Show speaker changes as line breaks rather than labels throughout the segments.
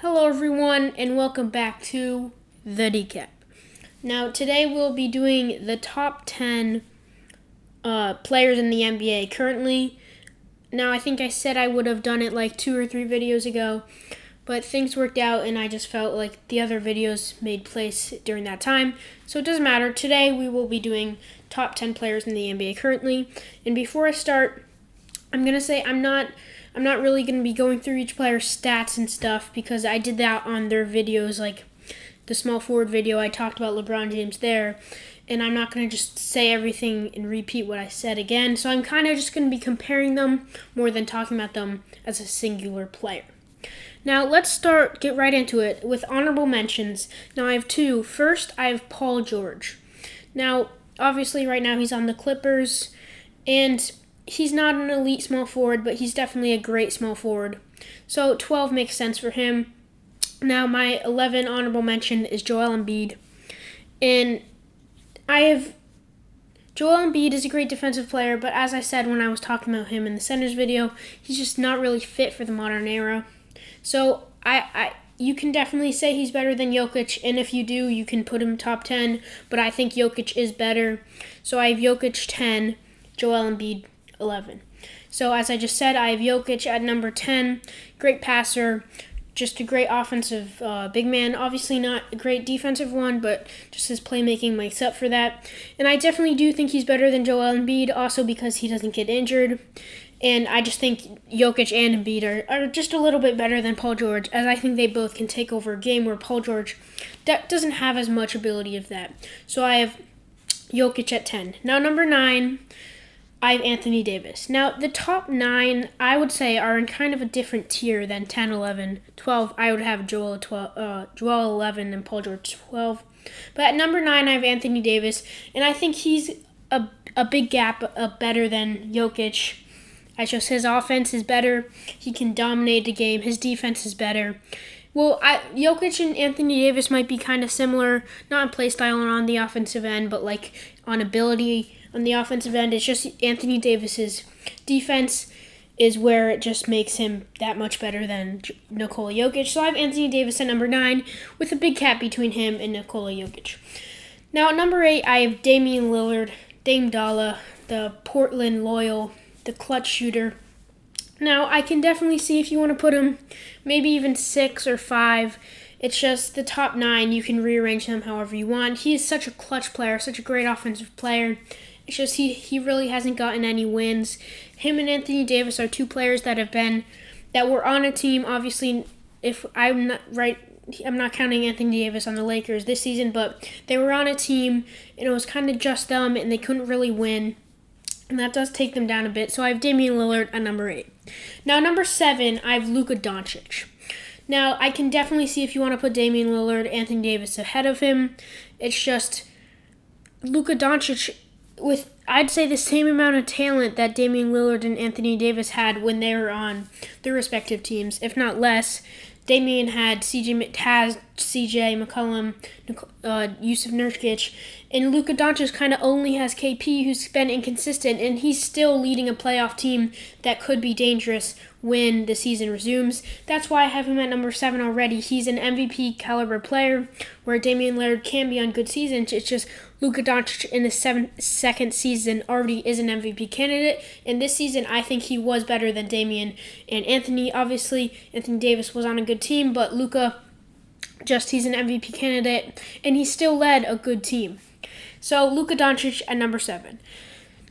Hello everyone and welcome back to The Decap. Now today we'll be doing the top 10 players in the NBA currently. Now I think I said I would have done it like 2 or 3 videos ago, but things worked out and I just felt like the other videos made place during that time. So it doesn't matter. Today we will be doing top 10 players in the NBA currently. And before I start, I'm going to say I'm not really going to be going through each player's stats and stuff because I did that on their videos, like the small forward video. I talked about LeBron James there, and I'm not going to just say everything and repeat what I said again. So I'm kind of just going to be comparing them more than talking about them as a singular player. Now let's get right into it with honorable mentions. Now I have 2. First, I have Paul George. Now, obviously right now he's on the Clippers, and he's not an elite small forward, but he's definitely a great small forward. So 12 makes sense for him. Now my 11 honorable mention is Joel Embiid. And Joel Embiid is a great defensive player, but as I said when I was talking about him in the centers video, he's just not really fit for the modern era. So you can definitely say he's better than Jokic, and if you do, you can put him top 10, but I think Jokic is better. So I have Jokic 10, Joel Embiid 11. So as I just said, I have Jokic at number 10. Great passer, just a great offensive big man. Obviously not a great defensive one, but just his playmaking makes up for that. And I definitely do think he's better than Joel Embiid, also because he doesn't get injured. And I just think Jokic and Embiid are just a little bit better than Paul George, as I think they both can take over a game where Paul George doesn't have as much ability of that. So I have Jokic at 10. Now number 9, I have Anthony Davis. Now, the top 9, I would say, are in kind of a different tier than 10, 11, 12. I would have Joel 11 and Paul George 12. But at number 9, I have Anthony Davis, and I think he's a big gap better than Jokic. It's just his offense is better. He can dominate the game. His defense is better. Well, Jokic and Anthony Davis might be kind of similar, not in play style and on the offensive end, but like on ability on the offensive end. It's just Anthony Davis's defense is where it just makes him that much better than Nikola Jokic. So I have Anthony Davis at number 9 with a big gap between him and Nikola Jokic. Now at number 8, I have Damian Lillard, Dame Dollar, the Portland loyal, the clutch shooter. Now, I can definitely see if you want to put him maybe even 6 or 5. It's just the top 9, you can rearrange them however you want. He is such a clutch player, such a great offensive player. It's just he really hasn't gotten any wins. Him and Anthony Davis are 2 players that were on a team. Obviously, if I'm not right, I'm not counting Anthony Davis on the Lakers this season, but they were on a team, and it was kind of just them, and they couldn't really win. And that does take them down a bit. So I have Damian Lillard at number 8. Now, number 7, I have Luka Doncic. Now, I can definitely see if you want to put Damian Lillard, Anthony Davis ahead of him. It's just Luka Doncic with, I'd say, the same amount of talent that Damian Lillard and Anthony Davis had when they were on their respective teams, if not less. Damian had CJ McCollum, Yusuf Nurkic, and Luka Doncic kind of only has KP, who's been inconsistent, and he's still leading a playoff team that could be dangerous when the season resumes. That's why I have him at number 7 already. He's an MVP caliber player, where Damian Lillard can be on good seasons. It's just Luka Doncic in his second season already is an MVP candidate, and this season I think he was better than Damian and Anthony. Obviously, Anthony Davis was on a good team, but Luka, he's an MVP candidate, and he still led a good team. So Luka Doncic at number 7.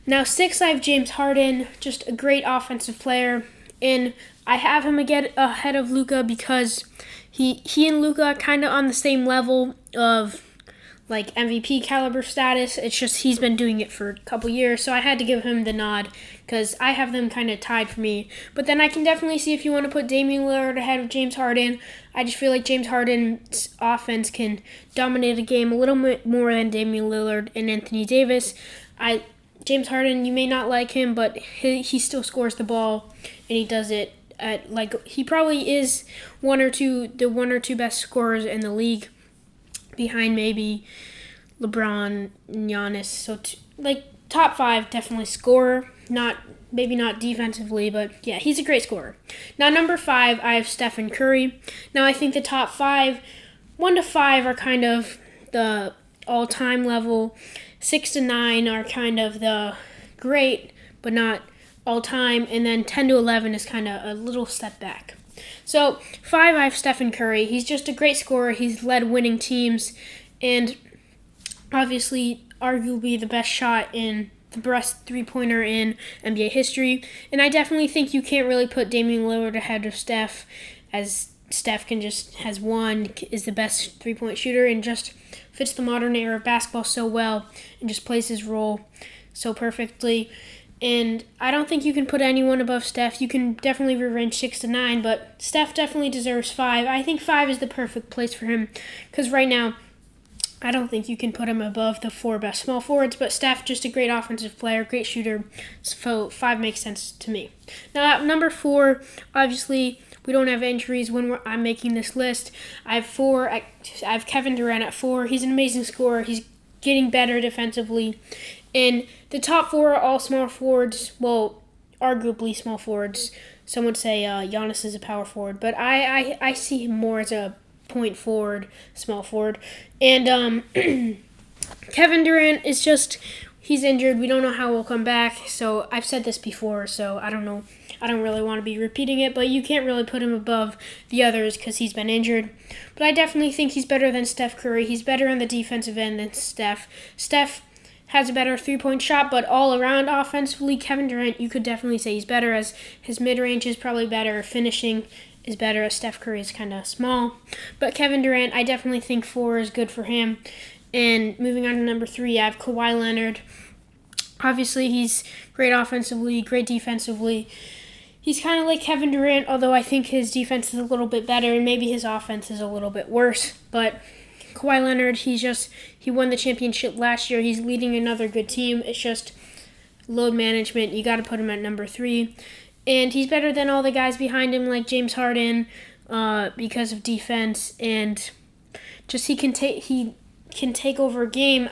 Now 6, I have James Harden, just a great offensive player, and I have him again ahead of Luka because he and Luka are kind of on the same level of like MVP caliber status. It's just he's been doing it for a couple years, so I had to give him the nod because I have them kind of tied for me. But then I can definitely see if you want to put Damian Lillard ahead of James Harden. I just feel like James Harden's offense can dominate a game a little bit more than Damian Lillard and Anthony Davis. James Harden, you may not like him, but he still scores the ball, and he does it at he probably is one or two best scorers in the league, behind maybe LeBron and Giannis. So top 5, definitely scorer. Maybe not defensively, but yeah, he's a great scorer. Now, number 5, I have Stephen Curry. Now, I think the top 5, 1 to 5 are kind of the all-time level. 6 to 9 are kind of the great, but not all-time. And then 10 to 11 is kind of a little step back. So, 5, I have Stephen Curry. He's just a great scorer. He's led winning teams. And obviously, arguably the best shot in the best three-pointer in NBA history. And I definitely think you can't really put Damian Lillard ahead of Steph, as Steph has one, is the best three-point shooter, and just fits the modern era of basketball so well and just plays his role so perfectly. And I don't think you can put anyone above Steph. You can definitely rearrange 6 to 9, but Steph definitely deserves 5. I think 5 is the perfect place for him, because right now, I don't think you can put him above the 4 best small forwards, but Steph, just a great offensive player, great shooter, so 5 makes sense to me. Now, at number 4, obviously, we don't have injuries when I'm making this list. I have Kevin Durant at 4. He's an amazing scorer. He's getting better defensively. And the top 4 are all small forwards, well, arguably small forwards. Some would say Giannis is a power forward, but I see him more as a point forward, small forward. And Kevin Durant is he's injured. We don't know how he'll come back. So I've said this before, so I don't know. I don't really want to be repeating it, but you can't really put him above the others because he's been injured. But I definitely think he's better than Steph Curry. He's better on the defensive end than Steph. Steph has a better three-point shot, but all around offensively, Kevin Durant, you could definitely say he's better, as his mid-range is probably better, finishing is better, as Steph Curry is kind of small. But Kevin Durant, I definitely think 4 is good for him. And moving on to number 3, I have Kawhi Leonard. Obviously, he's great offensively, great defensively. He's kind of like Kevin Durant, although I think his defense is a little bit better and maybe his offense is a little bit worse. But Kawhi Leonard, he won the championship last year. He's leading another good team. It's just load management. You got to put him at number 3. And he's better than all the guys behind him, like James Harden, because of defense, and just he can take over a game.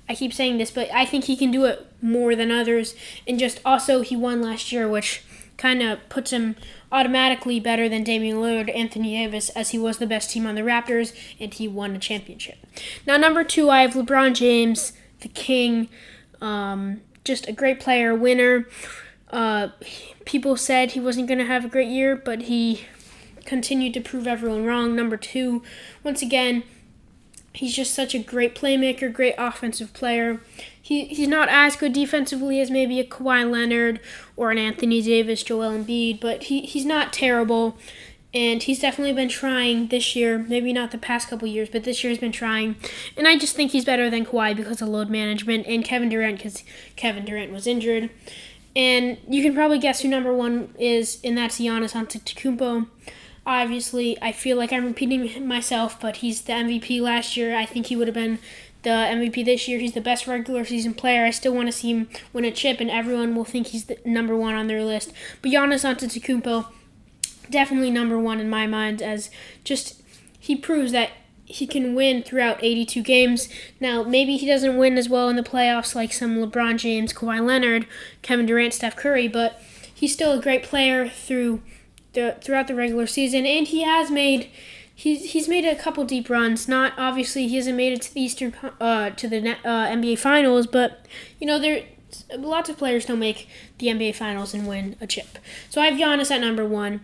I keep saying this, but I think he can do it more than others. And just also he won last year, which kind of puts him automatically better than Damian Lillard, Anthony Davis, as he was the best team on the Raptors, and he won a championship. Now, number 2, I have LeBron James, the king, just a great player, winner. People said he wasn't going to have a great year, but he continued to prove everyone wrong. Number 2, once again, he's just such a great playmaker, great offensive player. He's not as good defensively as maybe a Kawhi Leonard or an Anthony Davis, Joel Embiid, but he's not terrible. And he's definitely been trying this year, maybe not the past couple years, but this year he's been trying. And I just think he's better than Kawhi because of load management, and Kevin Durant because Kevin Durant was injured. And you can probably guess who number 1 is, and that's Giannis Antetokounmpo. Obviously, I feel like I'm repeating myself, but he's the MVP last year. I think he would have been the MVP this year. He's the best regular season player. I still want to see him win a chip, and everyone will think he's the number 1 on their list. But Giannis Antetokounmpo, definitely number 1 in my mind, as just he proves that he can win throughout 82 games. Now, maybe he doesn't win as well in the playoffs like some LeBron James, Kawhi Leonard, Kevin Durant, Steph Curry, but he's still a great player throughout the regular season, and he's made a couple deep runs. Not obviously he hasn't made it to the NBA Finals, but lots of players don't make the NBA Finals and win a chip. So I have Giannis at number 1.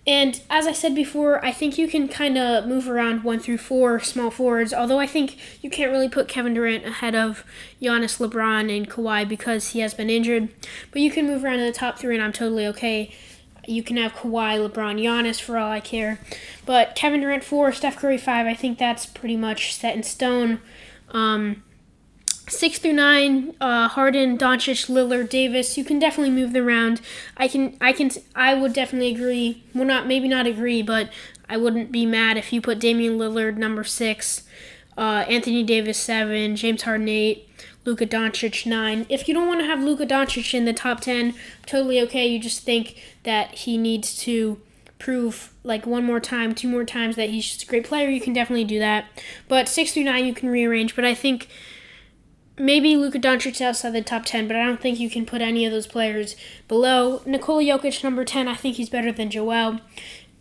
And as I said before, I think you can kind of move around 1 through 4 small forwards, although I think you can't really put Kevin Durant ahead of Giannis, LeBron, and Kawhi because he has been injured. But you can move around to the top 3, and I'm totally okay. You can have Kawhi, LeBron, Giannis for all I care. But Kevin Durant 4, Steph Curry 5, I think that's pretty much set in stone. 6 through 9, Harden, Doncic, Lillard, Davis. You can definitely move them around. I would definitely agree. Well, maybe not agree, but I wouldn't be mad if you put Damian Lillard number 6, Anthony Davis 7, James Harden 8, Luka Doncic 9. If you don't want to have Luka Doncic in the top 10, totally okay. You just think that he needs to prove like 1 more time, 2 more times that he's just a great player. You can definitely do that. But 6 through 9 you can rearrange. But I think maybe Luka Doncic outside the top 10, but I don't think you can put any of those players below. Nikola Jokic, number 10, I think he's better than Joel.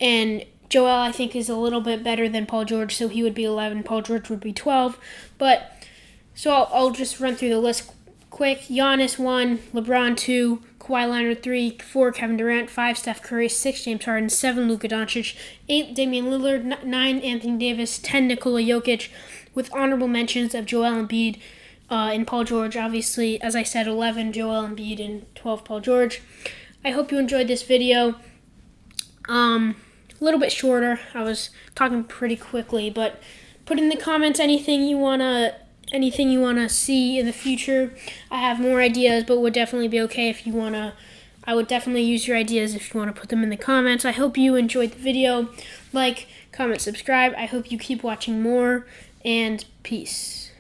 And Joel, I think, is a little bit better than Paul George, so he would be 11. Paul George would be 12. But, so I'll just run through the list quick. Giannis 1, LeBron 2, Kawhi Leonard 3, 4, Kevin Durant, 5, Steph Curry, 6, James Harden, 7, Luka Doncic, 8, Damian Lillard, 9, Anthony Davis, 10, Nikola Jokic, with honorable mentions of Joel Embiid, and Paul George, obviously, as I said, 11 Joel Embiid and 12 Paul George. I hope you enjoyed this video. A little bit shorter. I was talking pretty quickly, but put in the comments anything you wanna see in the future. I have more ideas, but would definitely be okay if you wanna. I would definitely use your ideas if you want to put them in the comments. I hope you enjoyed the video. Like, comment, subscribe. I hope you keep watching more, and peace.